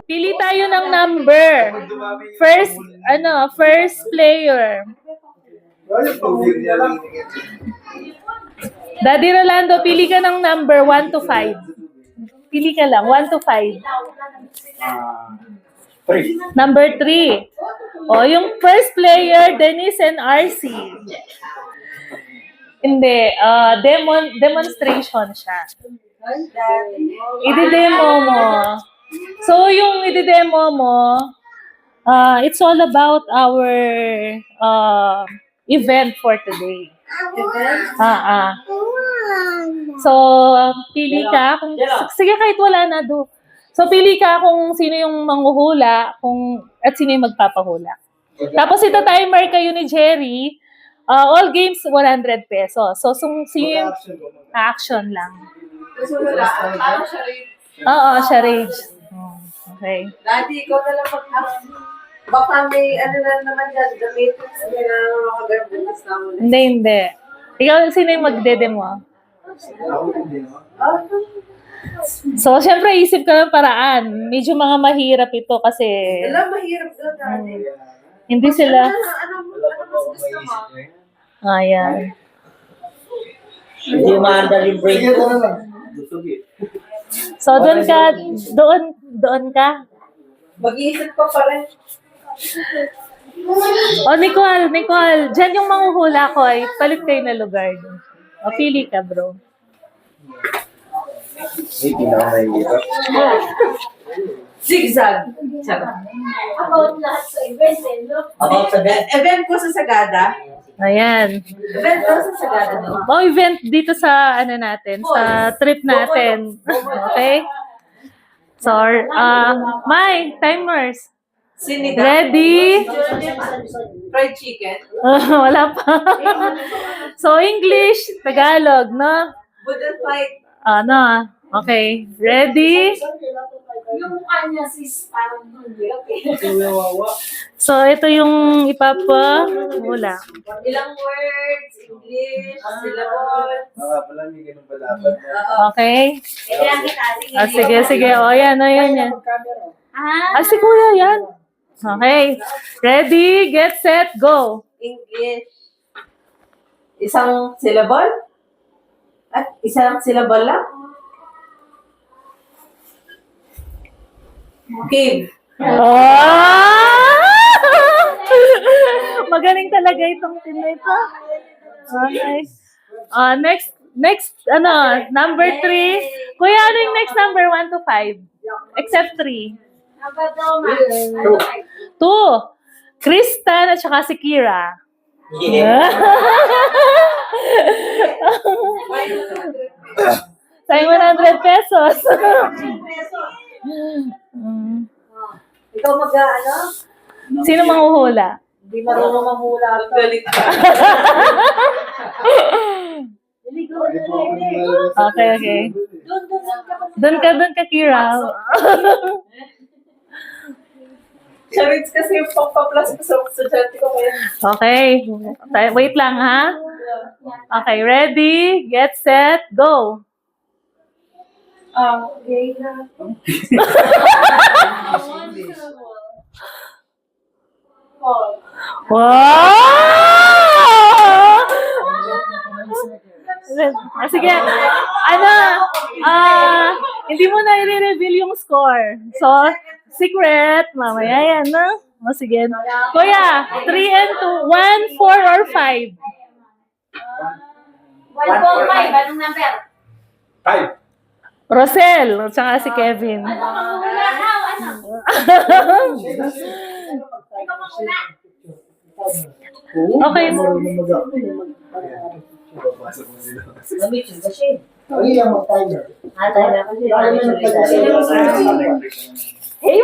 Pili tayo ng number. First player. Daddy Rolando, pili ka ng number 1 to 5. Pili ka lang, 1 to 5. 3. Number 3. O, yung first player, Denise and RC. Hindi, demonstration siya. I-demo mo. So, yung i-demo mo, it's all about our event for today. So, pili ka. Sige, kahit wala na, do. So, pili ka kung sino yung manghuhula at sino yung magpapahula. Tapos, ito timer kayo ni Jerry. All games, 100 pesos. So, sino yung action lang. Oo, charade. Okay. Daddy, ikaw na lang baka may na naman dyan, gamitin na makagarbuntis na mo. Hindi. Ikaw, sino yung magdedemo? So, syempre, isip ka ng paraan. Medyo mga mahirap ito kasi Alam, mahirap doon, Daddy. hindi sila... Ano mas gusto mo? Ayan. Hindi maandal yung brain ko. So, doon ka. Mag-iisip ka pa rin. Nicole, dyan yung manghuhula ko ay palit kayo na lugar. O, pili ka, bro. Zigzag. About lahat sa event, no? About sa bet. Event ko sa Sagada. Ayan. Event ko sa Sagada, no? O, event dito sa, sa trip natin. Okay? So, Mai, timers. Sinigang. Ready? Fried chicken. Wala pa. So, English, Tagalog, no? Budol fight. Okay. Ready? Yung mukha niya sis, parang hulog. So, ito yung ipapahula. Ilang words, English, syllable. Pala, may ganun pa dapat. Okay? Kailangan kita. Sige. O, yan. Si Kuya, yan. Okay. Ready, get, set, go. English. Isang syllable? At isang syllable lang? Cave. Magaling talaga itong team na ito. Okay. Next, number 3. Kuya, ano yung next number 1 to 5? Except 3. Number 2, 2. Kristan at saka si Kira. Yeah. Sayang 100 pesos. Ikaw Sino manghuhula? Hindi marunong mahula. Galit ka. Okay. Doon ka, Kira. Charits kasi yung pang-plus ko sa estudyante ko kaya. Okay. Wait lang, ha? Okay, ready, get, set, go. Okay na. Wow! Sige. Hindi mo na i-reveal yung score. So, secret. Mamaya yan, no? O, sige. Kuya, 3 and 2. 1, 4, or 5? 1.5, anong number? 5. Rosel, at saka si Kevin. Ano manguna? Ano? Ikaw manguna. Okay.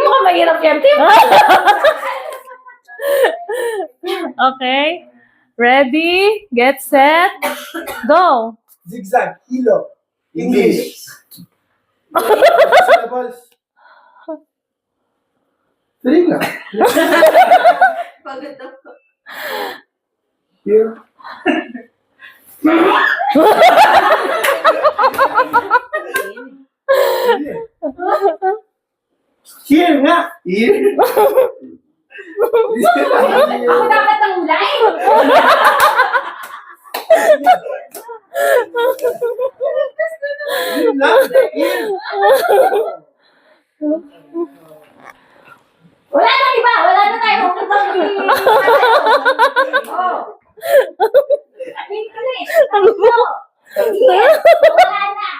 Mo ka mahirap yan, Tim. Okay. Ready, get, set, go. Zigzag. Ilo. English. Syllables. 3 na. Pagod ako. Here. Here nga! Here! Ako dapat ang ulay. Here lang! Here! Wala na iba. Wala na tayo. Oh. Ayun ka na eh. Yes. Wala na.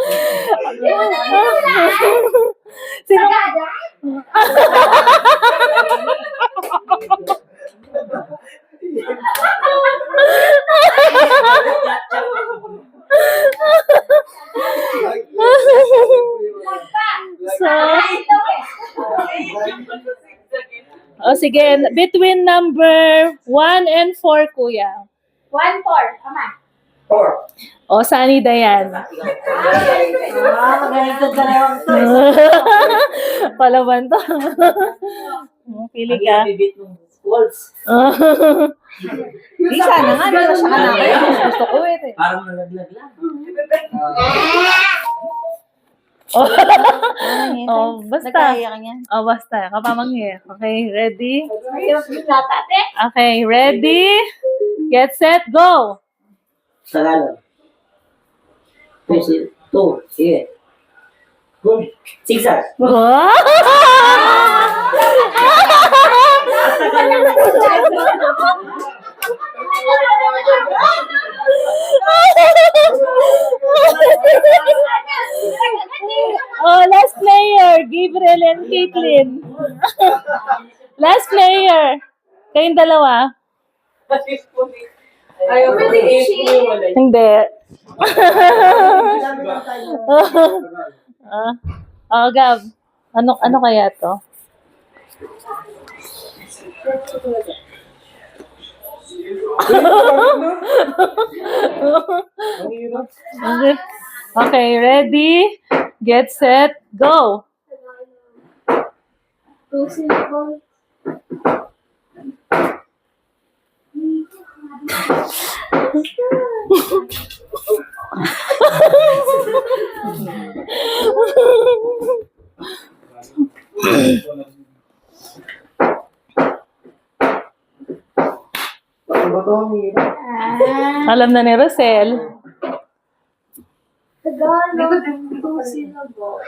Hindi mo na rin wala. Sino? Sagada? So, sige, between number 1 and 4, kuya. 1-4. Tama. O, Sunny Dayan. Magaling to dalawang to. Palaban to. Pili ka. Bibit ng walls. Isa na nga, meron siya na. Gusto ko eh. Parang nalaglag lang. Oh, basta. Nagkaya ka niya. Oh, basta. Kapamanghi. Okay, ready? Ayos yung lata, ate. Okay, ready? Get set, go! Tagalog. 2, sige. Good. Zigzag. Wow! Oh, last player, Gabriel and Caitlin. Last player. Kayong dalawa. Ayaw mo Hindi. Gab. Ano kaya to? Okay. Okay, ready? Get set, go. Alam na ni Rosel. Tagalog. 2 syllable.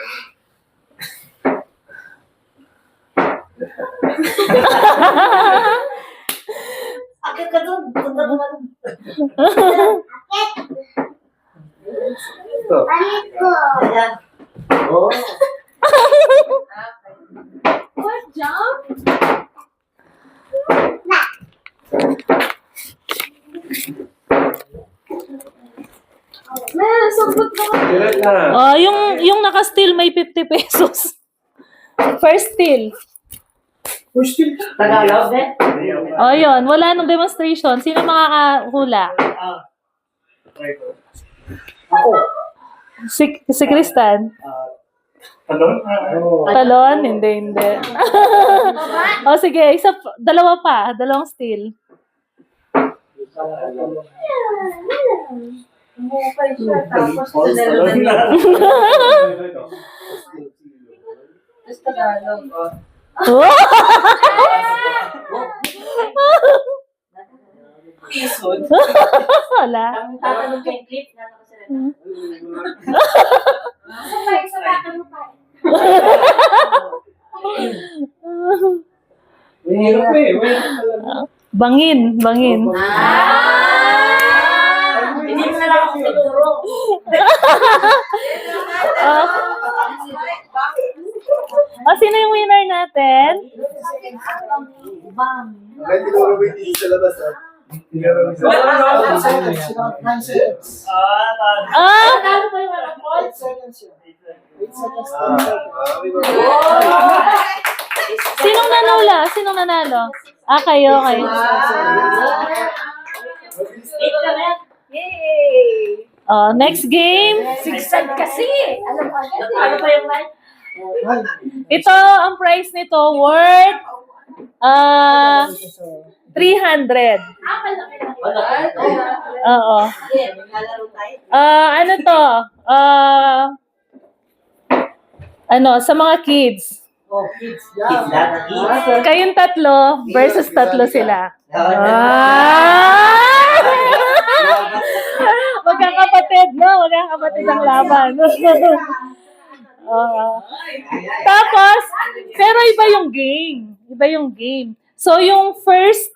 Akit ka doon. Punta naman. Ayan. Oh. What jump? Sagot mo. Oh, yung naka-steal may 50 pesos. First steal. Tagalog, eh? Oh, yun. Wala nung demonstration. Sino makakahula? Ako. Si Kristan. Talon? Talon? Hindi. Oh, sige. Dalawa pa. Dalawang steal. Umukay siya, tapos False tinalo talon na na. niya. Tapos Tagalog. Oh! Isod. Wala. Ang tatanong kay Cliff na nakasalita. Sa tatanong pa. Hirap eh. Bangin. Hindi mo na lang ako siguro. Sino yung winner natin? May tinuro mo yung sa labas ah. Ah! Sinong nanalo? Kayo. Yay! Next game. Sigsag kasi. Alam mo agad eh. Ano pa yung line? Ito, ang price nito, worth 300. Malaki lang. Oo. Maglalaro tayo. Ano to? sa mga kids. Oh, kids that, kids. Kayong tatlo versus tatlo sila. Magkakapatid, no? Magkakapatid ang laban. Tapos, pero iba yung game. Iba yung game. So, yung first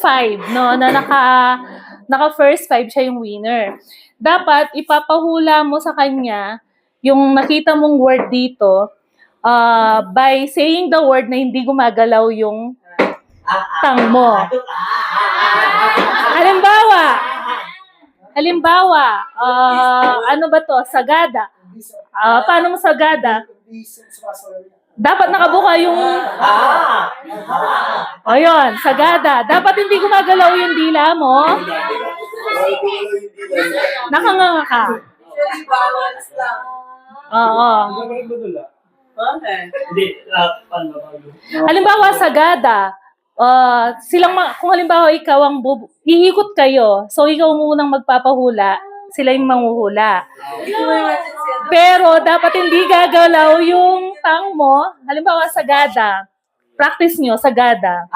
five, no, na naka first five, siya yung winner. Dapat, ipapahula mo sa kanya yung nakita mong word dito by saying the word na hindi gumagalaw yung tang mo. Halimbawa, ano ba to? Sagada. Paano mo sagada? Dapat nakabuka yung... O yun, sagada. Dapat hindi gumagalaw yung dila mo. Nakanganga ka. Actually, balance lang. Oo. Okay. Hindi, paano ba? Halimbawa, sagada. Kung halimbawa ikaw ang iikot kayo, so ikaw munang magpapahula, sila yung manghuhula. Pero dapat hindi gagalaw yung tang mo. Halimbawa, sagada. Practice nyo, sagada.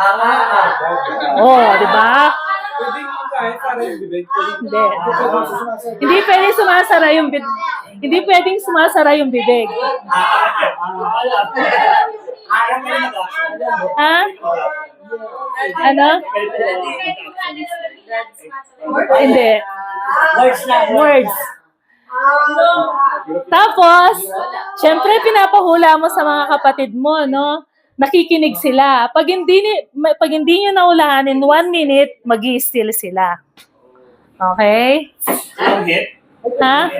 Di ba? Pwede mo kahit para yung bibig. Hindi. Hindi pwedeng sumasara yung bibig. Hindi pwedeng sumasara yung bibig. Ha? Ano? Hindi. Words. Tapos, syempre pinapahula mo sa mga kapatid mo, no? Nakikinig sila. Pag hindi nyo naulahan in 1 minute, mag-i-steal sila. Okay? Ha?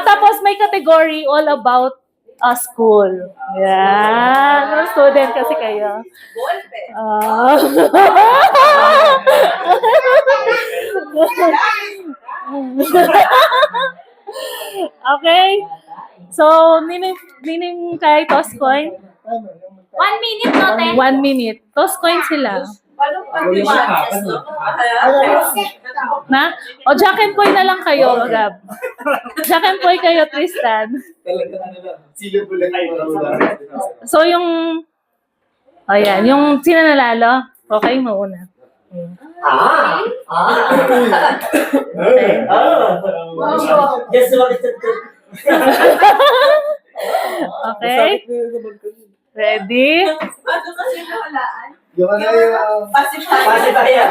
Tapos may category all about school. Yan. Mga student kasi kayo. Okay? So, meaning kay toss coin? 1 minute, no, te? 1 minute. Toss coin sila. Na? O, Jack and Poy na lang kayo, Gab. Jack and Poy kayo, Tristan. Sila po lang kayo. So, yung... O, yan. Yung sino nalalo? Okay, mauna. Okay. Just wanted to... Okay. Ready? Paano kasi nawalaan? Yung ano yung... Pacifier.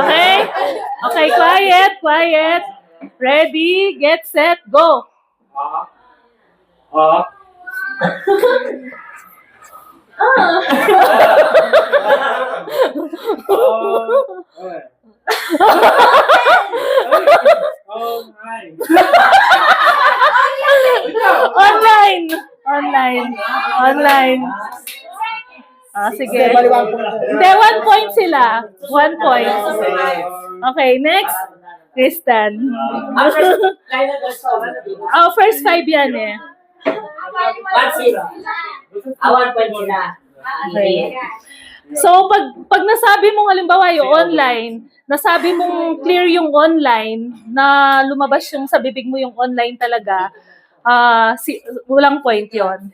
Okay? Okay, quiet. Ready, get set, go. Online. Sige. Hindi, 1 point sila. 1 point. Okay, next. Tristan. First 5 yan eh. 1-0. 1 point sila. Okay. So, pag nasabi mong halimbawa yung online, nasabi mong clear yung online, na lumabas yung sa bibig mo yung online talaga, walang point yun.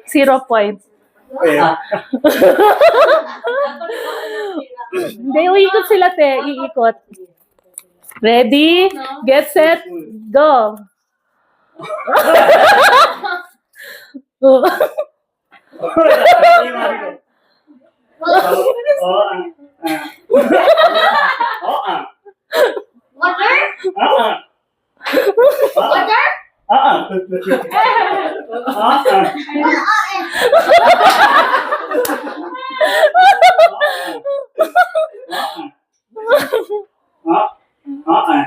0 point. Hindi, iikot sila, te. Iikot. Ready? Get set? Go! Water? Water? Water?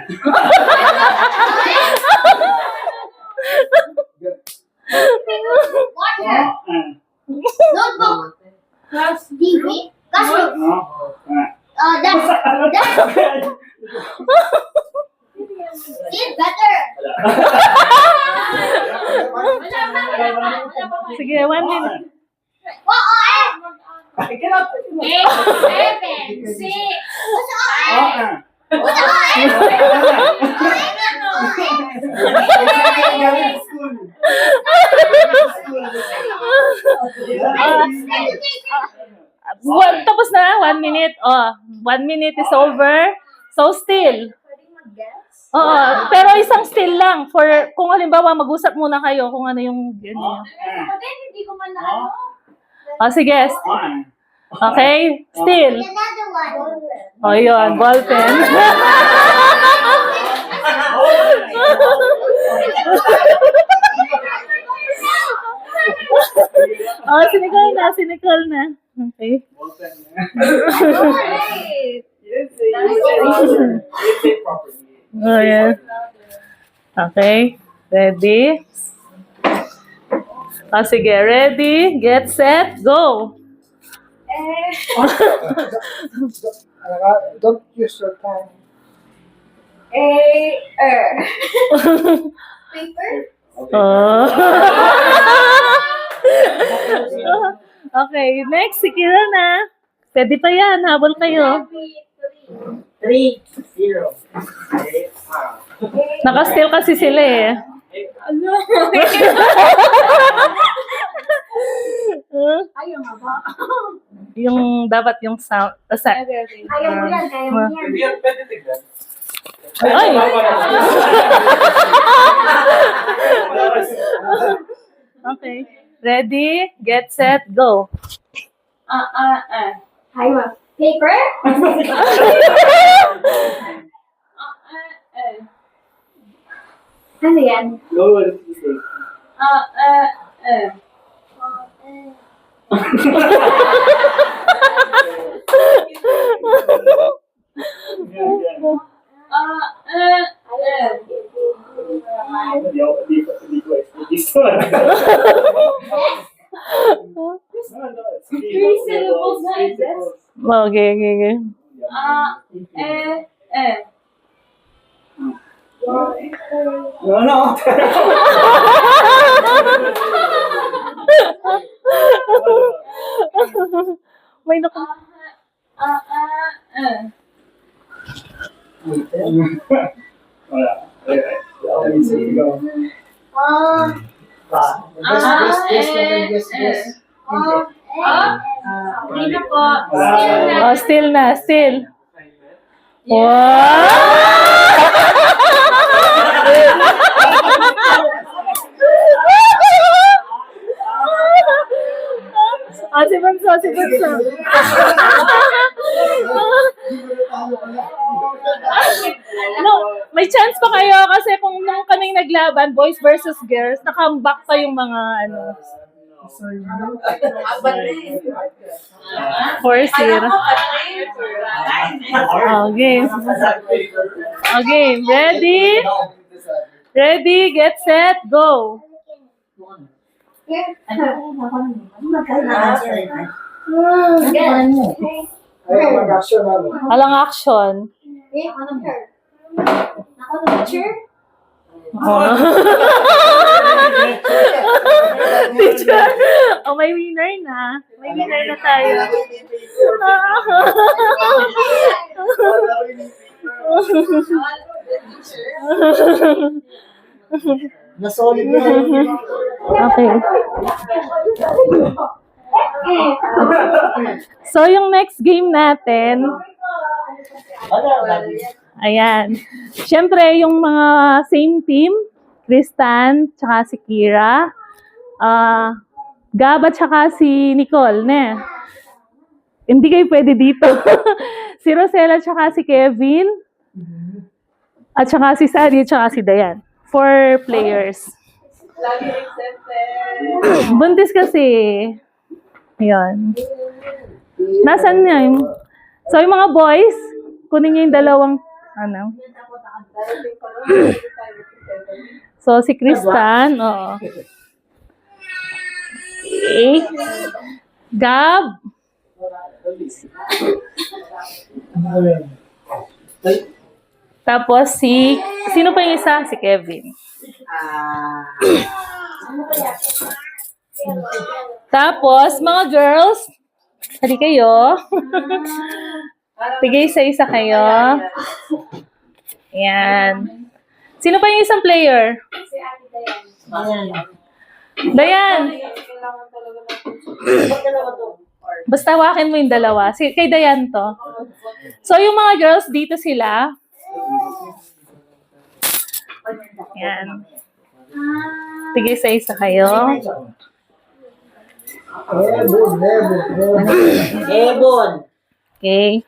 Notebook? TV? Classroom? It's better. Sige, 1 minute. 8, 7, 6, 5. 1 minute. Oh, 1 minute is over. So, still. Pwedeng mag-guess? Oo, pero isang still lang. For, kung halimbawa, mag-usap muna kayo kung ano yung ganyan. But then, hindi ko man na ano. Oh, sige. Okay? Still. Another one. Oh, yun. Ballpen. Oh, si Nicole na. Si Nicole na. Okay. Oh, yeah. Okay. Ready? Oh, sige. Ready? Get set. Go. Don't use your time. Paper? Oh. Okay, next, si Kira na. Pwede pa yan, habol kayo. 3-0. Naka-still kasi sila eh. Ayaw nga ba? Yung dapat yung sound. Ayaw mo yan, kaya mo yan. Pwede tignan. Ay! Okay. Ready, get set, go. Ayaw. Paper? Ano yan? No one is mistake. Hindi ko explain this one. Three syllables na is this? Okay, okay, okay. No. May naku. Wala. Okay, sige, go. Hindi na po. Oh, still na, still. Wow! Ah, si Bunso, si Bunso. No, may chance pa kayo kasi kung nung kaming naglaban, boys versus girls, nakambak pa yung mga ano. 4-0. Okay. Okay, ready? Ready, get set, go. Alang action. Oh. Teacher, oh, may winner na. May winner na tayo. Nasolid na yun. Okay. So, yung next game natin, ayan. Siyempre, yung mga same team, Tristan, tsaka si Kira, Gab at tsaka si Nicole, ne? Hindi kayo pwede dito. Si Rosella tsaka si Kevin, at tsaka si Sari, tsaka si Dayan. 4 players. Lagi accepted. Buntis kasi. Ayan. Nasaan niya yung... So, yung mga boys, kunin niyo yung dalawang, ano. So, si Kristan, oo. Okay. Gab. Tapos si... Sino pa yung isa? Si Kevin. Tapos, mga girls, hali kayo. Tigay isa-isa kayo. Ayan. Sino pa yung isang player? Si Ate Dayan. Dayan. Kailangan talaga natin. Basta hawakin mo yung dalawa. Kay Dayan to. So, yung mga girls, dito sila. Yan. Sige, isa-isa kayo. Ebon. Okay.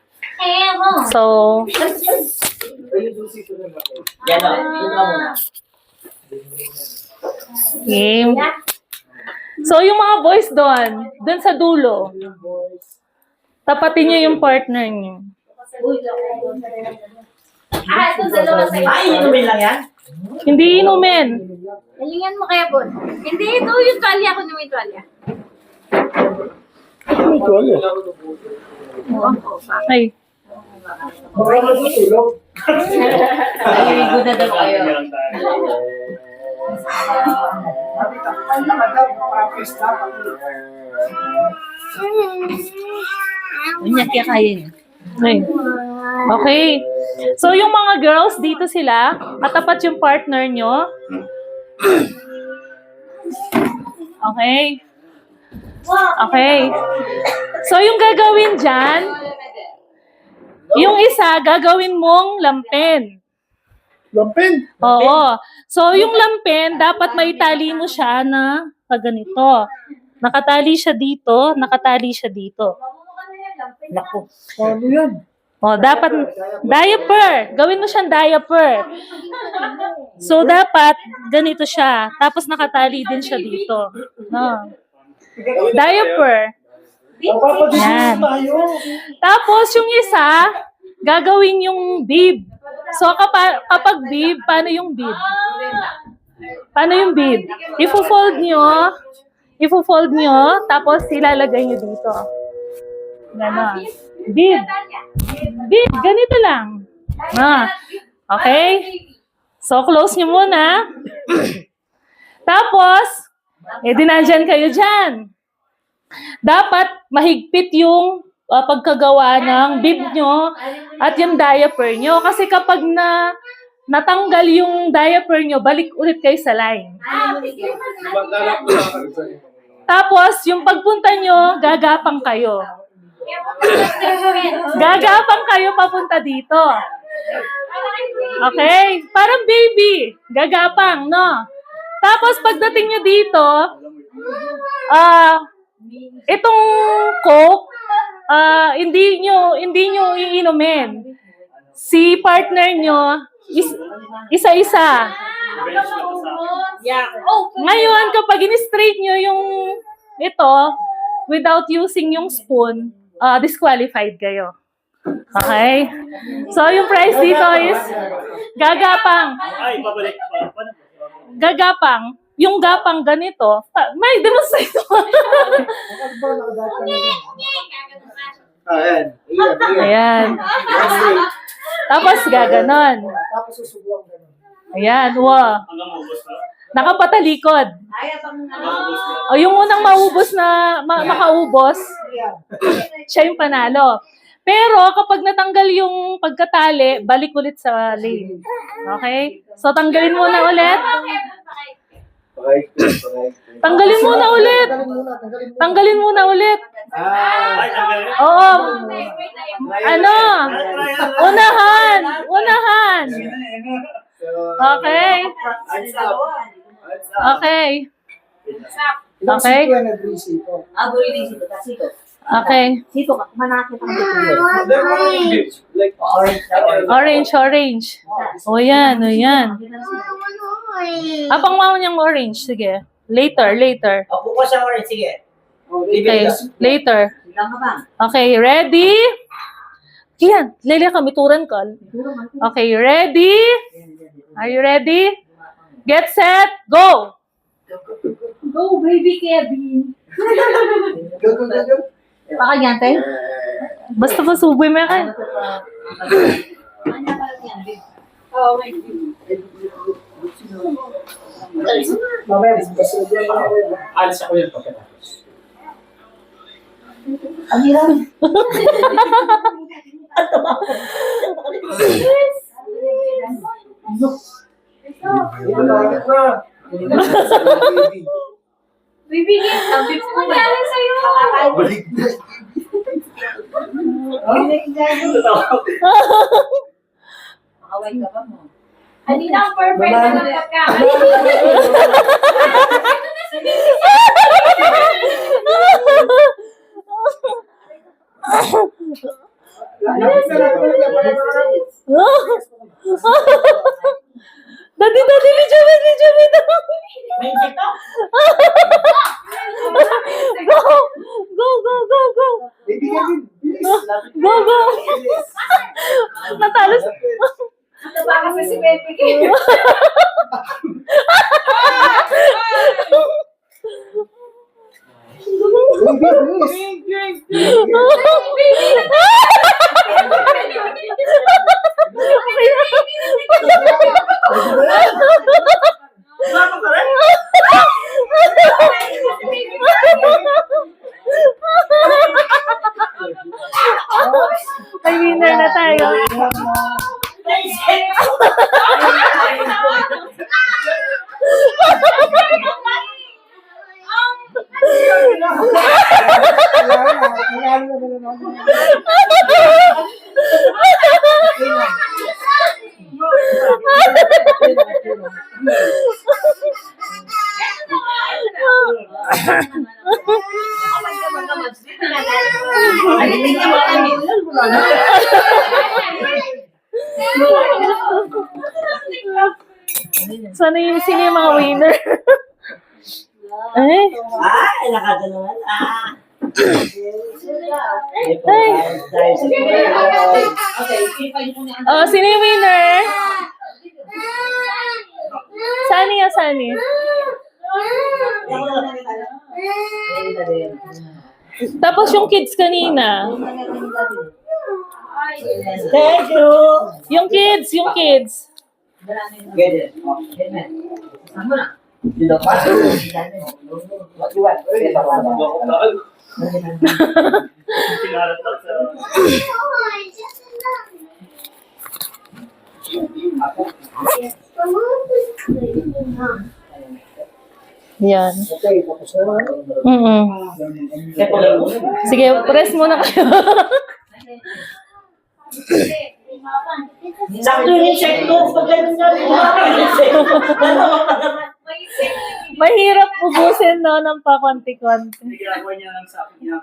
So, Yan o. Yun ka muna. game. So, yung mga boys doon sa dulo. Tapatin niyo yung partner niyo. Ito dalawa sa Ay, inumin lang yan? Hindi inumin. Galingan mo kaya, Bon. Hindi, ito yung tuwalya ko yung tuwalya. Ay. Naliligo na daw kayo. Ganyan kaya kaya niya. Ay. Okay. So, yung mga girls, dito sila. Katapat yung partner nyo. Okay. Okay. So, yung gagawin dyan, yung isa, gagawin mong lampin. Lampin! Oo. So, yung lampin, dapat maitali mo siya na pag ganito. Nakatali siya dito, nakatali siya dito. Naku. Ano yan? O, dapat, diaper. Gawin mo siyang diaper. So, dapat, ganito siya. Tapos, nakatali din siya dito. No. Diaper. Yan. Tapos, yung isa, gagawin yung bib. So, kapag bib, paano yung bib? Paano yung bib? Ifo-fold nyo, tapos ilalagay nyo dito. Ganon. Bib. Bib, ganito lang. Okay? So, close nyo muna. Tapos, nandyan kayo dyan. Dapat mahigpit yung pagkagawa ng bib nyo at yung diaper nyo. Kasi kapag natanggal yung diaper nyo, balik ulit kayo sa line. Tapos, yung pagpunta nyo, gagapang kayo. Gagapang kayo papunta dito. Okay? Parang baby. Gagapang, no? Tapos, pagdating nyo dito, itong Coke, hindi nyo iinumin. Si partner nyo, isa-isa. Ngayon, kapag in-straight nyo yung ito, without using yung spoon, disqualified kayo. Okay? So, yung price dito is gagapang. Ay, babalik pa. Gagapang. Yung gapang ganito, may demonstrate mo. Ayan. Ayan. Tapos gaganon. Tapos susubuan ka nun. Ayan, wow. Hanggang maubos na. Nakapatalikod. O yung unang maubos na makaubos, siya yung panalo. Pero kapag natanggal yung pagkatali, balik ulit sa lane. Okay? So tanggalin muna ulit. Tanggalin muna ulit. Tanggalin muna ulit. Ay, tanggalin. Oo. Ano? Unahan. Unahan. Okay. Okay. Okay. Okay. Orange, orange. O yan, o yan. Apang mo niyang orange. Sige. Later, later. Ako ko sa orange. Sige. Okay, later. Okay, ready? Kian, Lelia kami turan ka. Okay, ready? Are you ready? Get set, go! Go, baby Kevin. Pakanyante? Basta masuboy mo yan. Oh, my Mamaya, pasubuan ako yun. Alis ako yun pagkatapos. Ang hirap. Baby Kevin, ang nangyari sa'yo. Balik. Makaway ka ba mo? Hindi na ang perfect na ng pagkain. Dati, Lijamit. Go. Go. Natalo. Ano ba kasi si Pepe kayo? May winner na tayo. Sana yung sino yung mga winner? Ay. Ay, nakadalawa na. Ay. Oh, sino yung winner? Sani. Tapos yung kids kanina. Thank you. Yung kids. Get it. Sama na. Dito pa. What you want? Yan. Okay, tapos na. Sige, press muna kayo. Sakto yung check ko. Pag ganun na rin. Dalawa pa naman. Mahirap ubusin, no, ng pakonti-konti. Ginagawa niya lang sa akin niya.